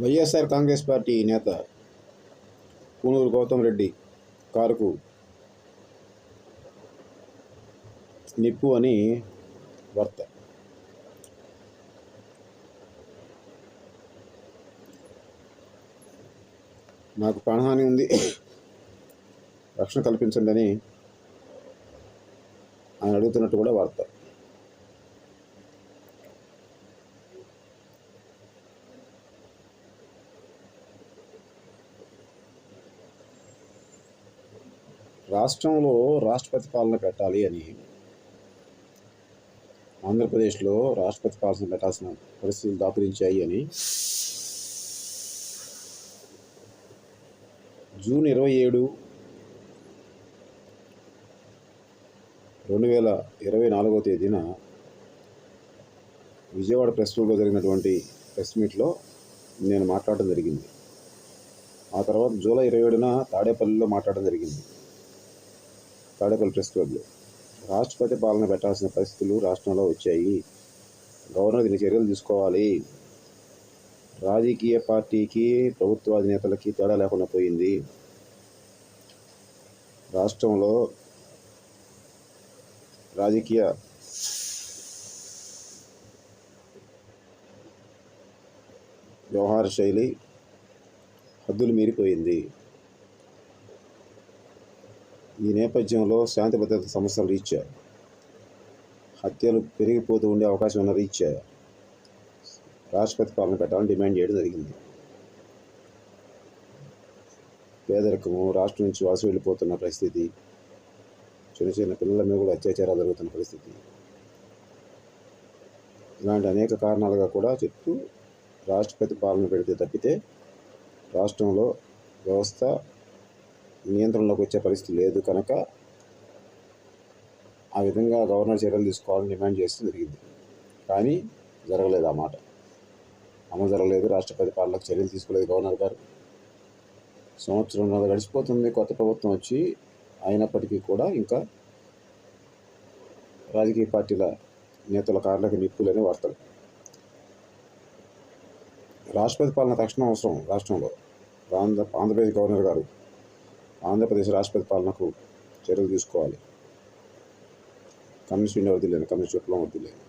YSR Congress party నేత కూనూరు గౌతమ్ రెడ్డి కారుకు నిప్పు అని వార్త. నాకు ప్రాణహాని ఉంది, రక్షణ కల్పించండి అని ఆయన అడుగుతున్నట్టు కూడా వార్త. రాష్ట్రంలో రాష్ట్రపతి పాలన పెట్టాలి అని, ఆంధ్రప్రదేశ్లో రాష్ట్రపతి పాలన పెట్టాల్సిన పరిస్థితులు దాపురించాయి అని జూన్ 27, 2024 తేదీన విజయవాడ ప్రెస్ క్లబ్లో జరిగినటువంటి ప్రెస్ మీట్లో నేను మాట్లాడడం జరిగింది. ఆ తర్వాత జూలై 27న తాడేపల్లిలో మాట్లాడడం జరిగింది. తాడేపల్లి ప్రెస్ క్లబ్లో రాష్ట్రపతి పాలన పెట్టాల్సిన పరిస్థితులు రాష్ట్రంలో వచ్చాయి, గవర్నర్ దీని చర్యలు తీసుకోవాలి, రాజకీయ పార్టీకి ప్రభుత్వాధినేతలకి తేడా లేకుండా పోయింది, రాష్ట్రంలో రాజకీయ వ్యవహార శైలి హద్దులు మీరిపోయింది, ఈ నేపథ్యంలో శాంతి భద్రత సమస్యలు రీత్యా హత్యలు పెరిగిపోతూ ఉండే అవకాశం ఉన్న రీత్యా రాష్ట్రపతి పాలన పెట్టాలని డిమాండ్ చేయడం జరిగింది. పేదరికము, రాష్ట్రం నుంచి వలస వెళ్ళిపోతున్న పరిస్థితి, చిన్న చిన్న పిల్లల మీద కూడా అత్యాచారాలు జరుగుతున్న పరిస్థితి, ఇలాంటి అనేక కారణాలుగా కూడా చెప్తూ రాష్ట్రపతి పాలన పెడితే తప్పితే రాష్ట్రంలో వ్యవస్థ నియంత్రణలోకి వచ్చే పరిస్థితి లేదు కనుక ఆ విధంగా గవర్నర్ చర్యలు తీసుకోవాలని డిమాండ్ చేస్తూ జరిగింది. కానీ జరగలేదు, ఆ మాట అమలు జరగలేదు. రాష్ట్రపతి పాలనకు చర్యలు తీసుకోలేదు గవర్నర్ గారు. సంవత్సరంన్నర గడిచిపోతుంది కొత్త ప్రభుత్వం వచ్చి, అయినప్పటికీ కూడా ఇంకా రాజకీయ పార్టీల నేతల కార్లకు నిప్పులని వార్తలు. రాష్ట్రపతి పాలన తక్షణం అవసరం రాష్ట్రంలో. ఆంధ్రప్రదేశ్ గవర్నర్ గారు ఆంధ్రప్రదేశ్ రాష్ట్రపతి పాలనకు చర్యలు తీసుకోవాలి. కమ్యూనిస్ట్ ఇండియా వదిలేను, కమ్యూనిస్ట్ విప్లవం వదిలేను.